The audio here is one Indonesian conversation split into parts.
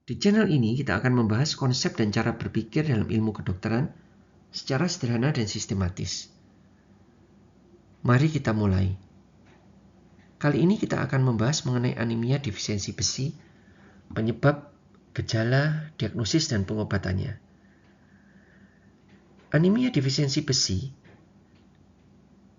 Di channel ini kita akan membahas konsep dan cara berpikir dalam ilmu kedokteran secara sederhana dan sistematis. Mari kita mulai. Kali ini kita akan membahas mengenai anemia defisiensi besi, penyebab, gejala, diagnosis, dan pengobatannya. Anemia defisiensi besi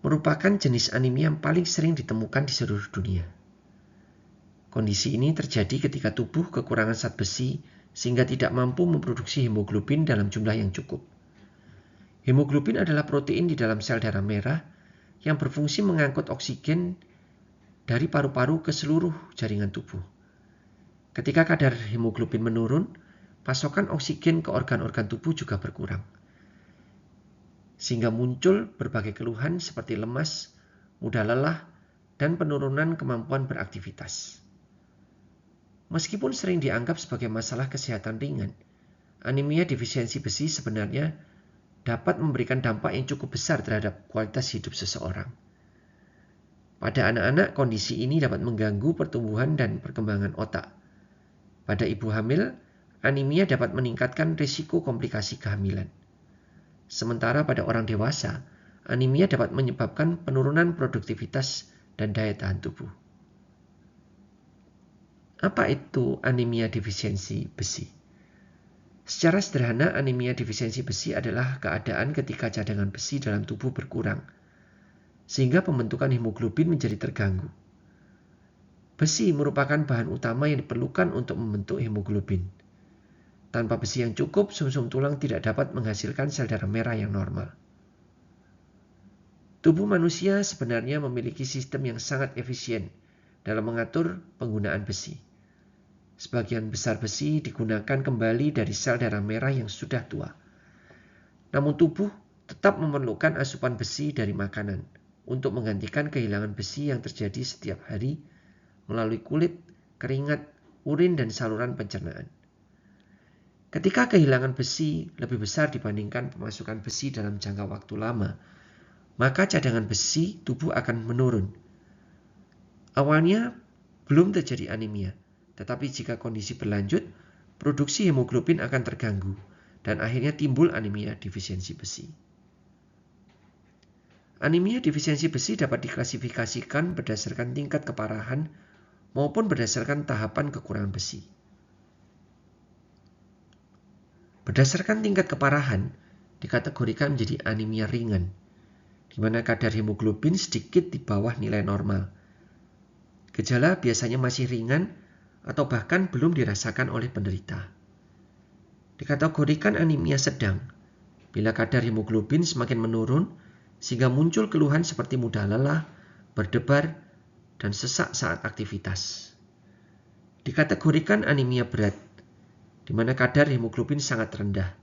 merupakan jenis anemia yang paling sering ditemukan di seluruh dunia. Kondisi ini terjadi ketika tubuh kekurangan zat besi sehingga tidak mampu memproduksi hemoglobin dalam jumlah yang cukup. Hemoglobin adalah protein di dalam sel darah merah yang berfungsi mengangkut oksigen dari paru-paru ke seluruh jaringan tubuh. Ketika kadar hemoglobin menurun, pasokan oksigen ke organ-organ tubuh juga berkurang. Sehingga muncul berbagai keluhan seperti lemas, mudah lelah, dan penurunan kemampuan beraktivitas. Meskipun sering dianggap sebagai masalah kesehatan ringan, anemia defisiensi besi sebenarnya dapat memberikan dampak yang cukup besar terhadap kualitas hidup seseorang. Pada anak-anak, kondisi ini dapat mengganggu pertumbuhan dan perkembangan otak. Pada ibu hamil, anemia dapat meningkatkan risiko komplikasi kehamilan. Sementara pada orang dewasa, anemia dapat menyebabkan penurunan produktivitas dan daya tahan tubuh. Apa itu anemia defisiensi besi? Secara sederhana, anemia defisiensi besi adalah keadaan ketika cadangan besi dalam tubuh berkurang, sehingga pembentukan hemoglobin menjadi terganggu. Besi merupakan bahan utama yang diperlukan untuk membentuk hemoglobin. Tanpa besi yang cukup, sumsum tulang tidak dapat menghasilkan sel darah merah yang normal. Tubuh manusia sebenarnya memiliki sistem yang sangat efisien dalam mengatur penggunaan besi. Sebagian besar besi digunakan kembali dari sel darah merah yang sudah tua. Namun tubuh tetap memerlukan asupan besi dari makanan untuk menggantikan kehilangan besi yang terjadi setiap hari melalui kulit, keringat, urin, dan saluran pencernaan. Ketika kehilangan besi lebih besar dibandingkan pemasukan besi dalam jangka waktu lama, maka cadangan besi tubuh akan menurun. Awalnya belum terjadi anemia, tetapi jika kondisi berlanjut, produksi hemoglobin akan terganggu dan akhirnya timbul anemia defisiensi besi. Anemia defisiensi besi dapat diklasifikasikan berdasarkan tingkat keparahan maupun berdasarkan tahapan kekurangan besi. Berdasarkan tingkat keparahan, dikategorikan menjadi anemia ringan, di mana kadar hemoglobin sedikit di bawah nilai normal. Gejala biasanya masih ringan atau bahkan belum dirasakan oleh penderita. Dikategorikan anemia sedang, bila kadar hemoglobin semakin menurun sehingga muncul keluhan seperti mudah lelah, berdebar, dan sesak saat aktivitas. Dikategorikan anemia berat, di mana kadar hemoglobin sangat rendah.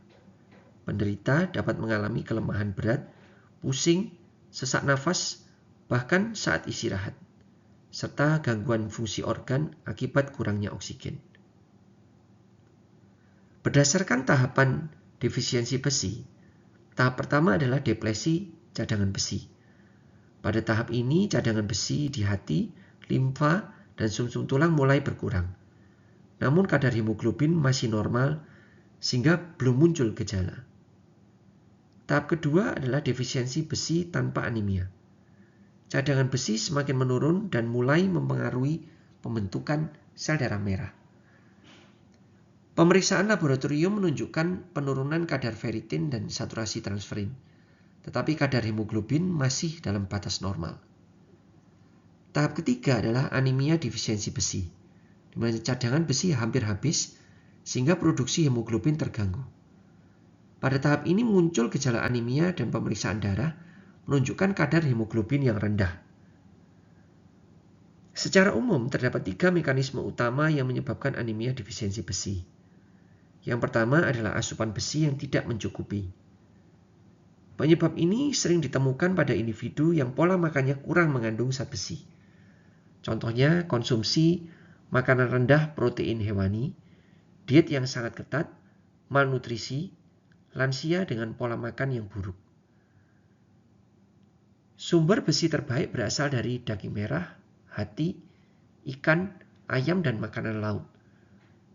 Penderita dapat mengalami kelemahan berat, pusing, sesak nafas, bahkan saat istirahat, serta gangguan fungsi organ akibat kurangnya oksigen. Berdasarkan tahapan defisiensi besi, tahap pertama adalah deplesi cadangan besi. Pada tahap ini, cadangan besi di hati, limfa, dan sumsum tulang mulai berkurang. Namun kadar hemoglobin masih normal sehingga belum muncul gejala. Tahap kedua adalah defisiensi besi tanpa anemia. Cadangan besi semakin menurun dan mulai mempengaruhi pembentukan sel darah merah. Pemeriksaan laboratorium menunjukkan penurunan kadar ferritin dan saturasi transferin, tetapi kadar hemoglobin masih dalam batas normal. Tahap ketiga adalah anemia defisiensi besi, di mana cadangan besi hampir habis sehingga produksi hemoglobin terganggu. Pada tahap ini muncul gejala anemia dan pemeriksaan darah menunjukkan kadar hemoglobin yang rendah. Secara umum terdapat 3 mekanisme utama yang menyebabkan anemia defisiensi besi. Yang pertama adalah asupan besi yang tidak mencukupi. Penyebab ini sering ditemukan pada individu yang pola makannya kurang mengandung zat besi. Contohnya konsumsi makanan rendah protein hewani, diet yang sangat ketat, malnutrisi, lansia dengan pola makan yang buruk. Sumber besi terbaik berasal dari daging merah, hati, ikan, ayam, dan makanan laut.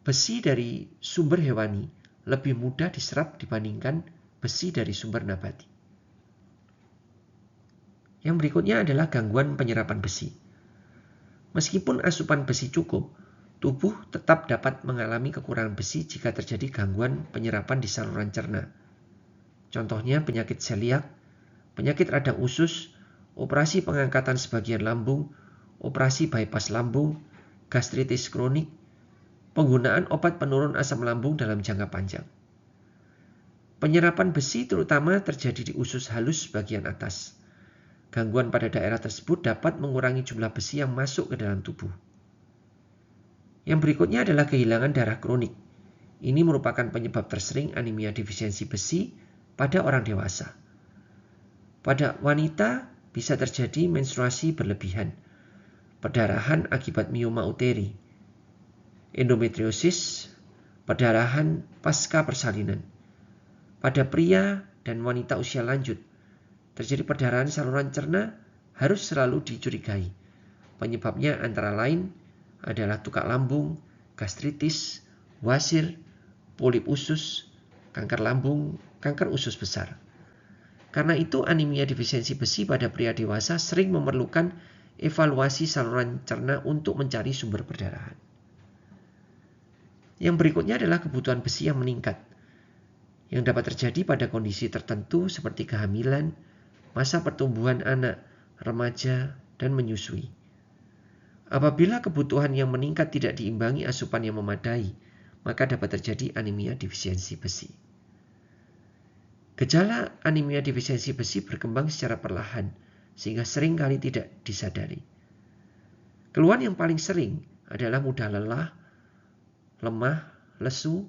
besi dari sumber hewani lebih mudah diserap dibandingkan besi dari sumber nabati. Yang berikutnya adalah gangguan penyerapan besi. Meskipun asupan besi cukup, tubuh tetap dapat mengalami kekurangan besi jika terjadi gangguan penyerapan di saluran cerna. Contohnya penyakit seliak, penyakit radang usus, operasi pengangkatan sebagian lambung, operasi bypass lambung, gastritis kronik, penggunaan obat penurun asam lambung dalam jangka panjang. Penyerapan besi terutama terjadi di usus halus bagian atas. Gangguan pada daerah tersebut dapat mengurangi jumlah besi yang masuk ke dalam tubuh. Yang berikutnya adalah kehilangan darah kronik. Ini merupakan penyebab tersering anemia defisiensi besi pada orang dewasa. Pada wanita bisa terjadi menstruasi berlebihan, perdarahan akibat mioma uteri, endometriosis, perdarahan pasca persalinan. Pada pria dan wanita usia lanjut, terjadi perdarahan saluran cerna harus selalu dicurigai. Penyebabnya antara lain adalah tukak lambung, gastritis, wasir, polip usus, kanker lambung, kanker usus besar. Karena itu anemia defisiensi besi pada pria dewasa sering memerlukan evaluasi saluran cerna untuk mencari sumber perdarahan. Yang berikutnya adalah kebutuhan besi yang meningkat, yang dapat terjadi pada kondisi tertentu seperti kehamilan, masa pertumbuhan anak, remaja, dan menyusui. Apabila kebutuhan yang meningkat tidak diimbangi asupan yang memadai, maka dapat terjadi anemia defisiensi besi. Gejala anemia defisiensi besi berkembang secara perlahan, sehingga sering kali tidak disadari. Keluhan yang paling sering adalah mudah lelah, lemah, lesu,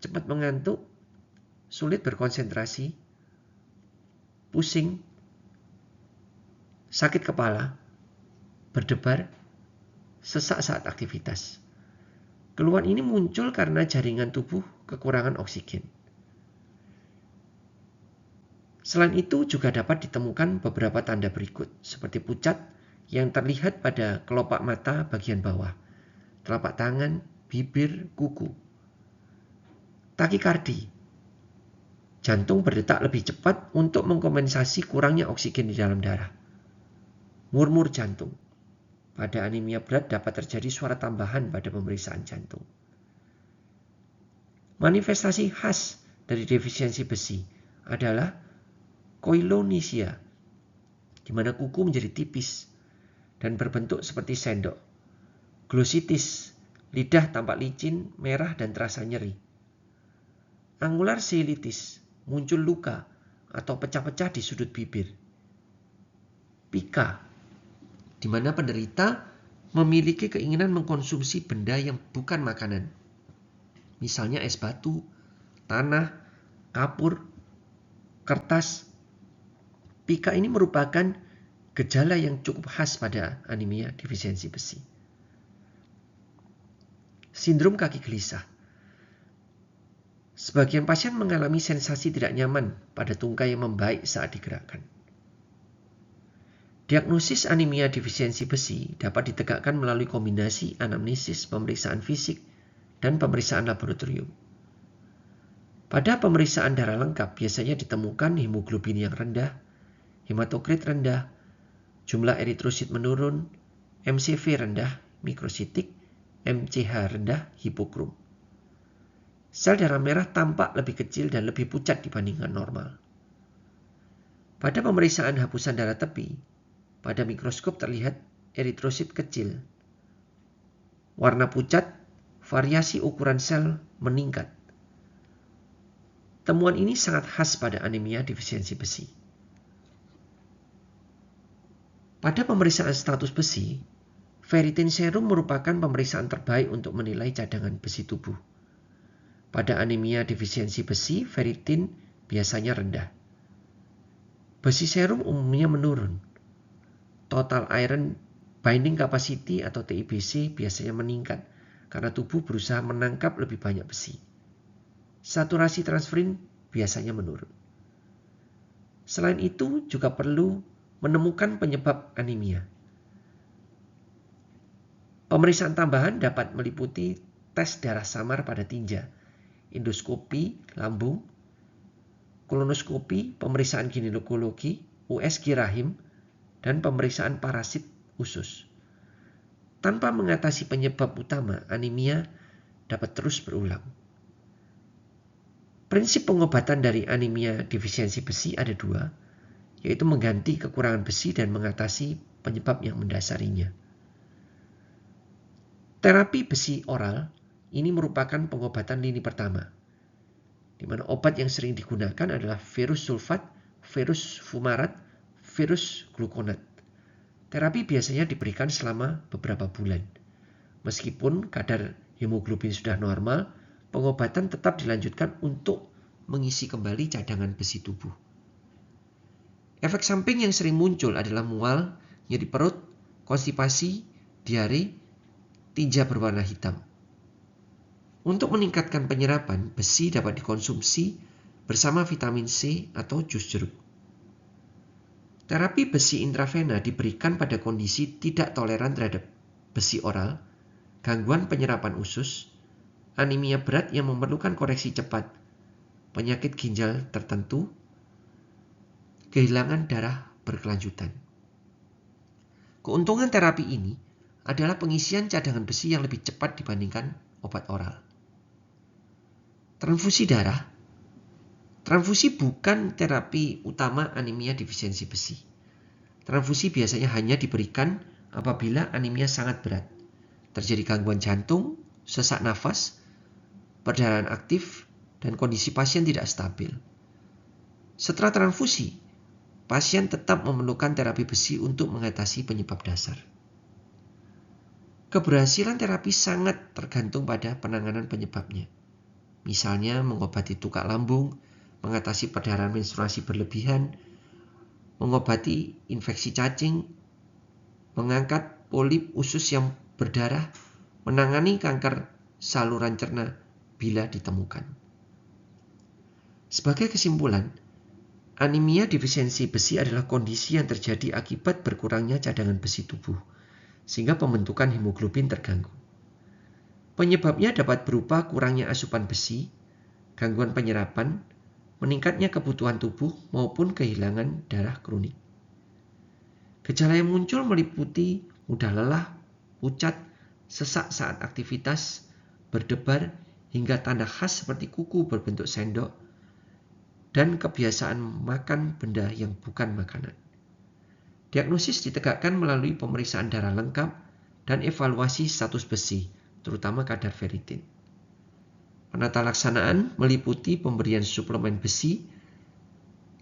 cepat mengantuk, sulit berkonsentrasi, pusing, sakit kepala, berdebar, sesak saat aktivitas. Keluhan ini muncul karena jaringan tubuh kekurangan oksigen. Selain itu juga dapat ditemukan beberapa tanda berikut, seperti pucat yang terlihat pada kelopak mata bagian bawah, telapak tangan, bibir, kuku. Takikardi, jantung berdetak lebih cepat untuk mengkompensasi kurangnya oksigen di dalam darah. Murmur jantung. Pada anemia berat dapat terjadi suara tambahan pada pemeriksaan jantung. Manifestasi khas dari defisiensi besi adalah koilonisia, di mana kuku menjadi tipis dan berbentuk seperti sendok. Glositis, lidah tampak licin, merah dan terasa nyeri. Angular cheilitis, muncul luka atau pecah-pecah di sudut bibir. Pika, di mana penderita memiliki keinginan mengkonsumsi benda yang bukan makanan. Misalnya es batu, tanah, kapur, kertas. Pika ini merupakan gejala yang cukup khas pada anemia defisiensi besi. Sindrom kaki gelisah. Sebagian pasien mengalami sensasi tidak nyaman pada tungkai yang membaik saat digerakkan. Diagnosis anemia defisiensi besi dapat ditegakkan melalui kombinasi anamnesis, pemeriksaan fisik, dan pemeriksaan laboratorium. Pada pemeriksaan darah lengkap biasanya ditemukan hemoglobin yang rendah, hematokrit rendah, jumlah eritrosit menurun, MCV rendah, mikrositik, MCH rendah, hipokrom. Sel darah merah tampak lebih kecil dan lebih pucat dibandingkan normal. Pada pemeriksaan hapusan darah tepi, pada mikroskop terlihat eritrosit kecil. Warna pucat, variasi ukuran sel meningkat. Temuan ini sangat khas pada anemia defisiensi besi. Pada pemeriksaan status besi, ferritin serum merupakan pemeriksaan terbaik untuk menilai cadangan besi tubuh. Pada anemia defisiensi besi, ferritin biasanya rendah. Besi serum umumnya menurun. Total iron binding capacity atau TIBC biasanya meningkat karena tubuh berusaha menangkap lebih banyak besi. Saturasi transferin biasanya menurun. Selain itu juga perlu menemukan penyebab anemia. Pemeriksaan tambahan dapat meliputi tes darah samar pada tinja, endoskopi lambung, kolonoskopi, pemeriksaan ginekologi, USG rahim, dan pemeriksaan parasit usus. Tanpa mengatasi penyebab utama, anemia dapat terus berulang. Prinsip pengobatan dari anemia defisiensi besi ada dua, yaitu mengganti kekurangan besi dan mengatasi penyebab yang mendasarinya. Terapi besi oral ini merupakan pengobatan lini pertama, di mana obat yang sering digunakan adalah ferrous sulfat, ferrous fumarat, ferrous gluconat. Terapi biasanya diberikan selama beberapa bulan. Meskipun kadar hemoglobin sudah normal, pengobatan tetap dilanjutkan untuk mengisi kembali cadangan besi tubuh. Efek samping yang sering muncul adalah mual, nyeri perut, konstipasi, diare, tinja berwarna hitam. Untuk meningkatkan penyerapan, besi dapat dikonsumsi bersama vitamin C atau jus jeruk. Terapi besi intravena diberikan pada kondisi tidak toleran terhadap besi oral, gangguan penyerapan usus, anemia berat yang memerlukan koreksi cepat, penyakit ginjal tertentu, kehilangan darah berkelanjutan. Keuntungan terapi ini adalah pengisian cadangan besi yang lebih cepat dibandingkan obat oral. Transfusi darah. Transfusi bukan terapi utama anemia defisiensi besi. Transfusi biasanya hanya diberikan apabila anemia sangat berat, terjadi gangguan jantung, sesak nafas, perdarahan aktif, dan kondisi pasien tidak stabil. Setelah transfusi, pasien tetap memerlukan terapi besi untuk mengatasi penyebab dasar. Keberhasilan terapi sangat tergantung pada penanganan penyebabnya. Misalnya mengobati tukak lambung, mengatasi perdarahan menstruasi berlebihan, mengobati infeksi cacing, mengangkat polip usus yang berdarah, menangani kanker saluran cerna bila ditemukan. Sebagai kesimpulan, anemia defisiensi besi adalah kondisi yang terjadi akibat berkurangnya cadangan besi tubuh, sehingga pembentukan hemoglobin terganggu. Penyebabnya dapat berupa kurangnya asupan besi, gangguan penyerapan, meningkatnya kebutuhan tubuh, maupun kehilangan darah kronik. Gejala yang muncul meliputi mudah lelah, pucat, sesak saat aktivitas, berdebar, hingga tanda khas seperti kuku berbentuk sendok, dan kebiasaan makan benda yang bukan makanan. Diagnosis ditegakkan melalui pemeriksaan darah lengkap dan evaluasi status besi, terutama kadar ferritin. Penata laksanaan meliputi pemberian suplemen besi,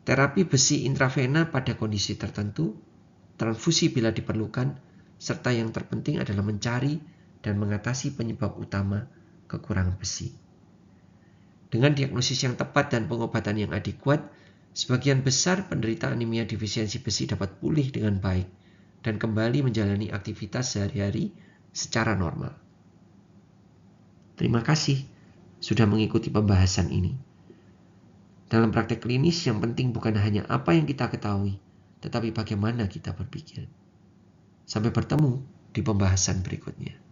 terapi besi intravena pada kondisi tertentu, transfusi bila diperlukan, serta yang terpenting adalah mencari dan mengatasi penyebab utama kekurangan besi. Dengan diagnosis yang tepat dan pengobatan yang adekuat, sebagian besar penderita anemia defisiensi besi dapat pulih dengan baik dan kembali menjalani aktivitas sehari-hari secara normal. Terima kasih sudah mengikuti pembahasan ini. Dalam praktek klinis yang penting bukan hanya apa yang kita ketahui, tetapi bagaimana kita berpikir. Sampai bertemu di pembahasan berikutnya.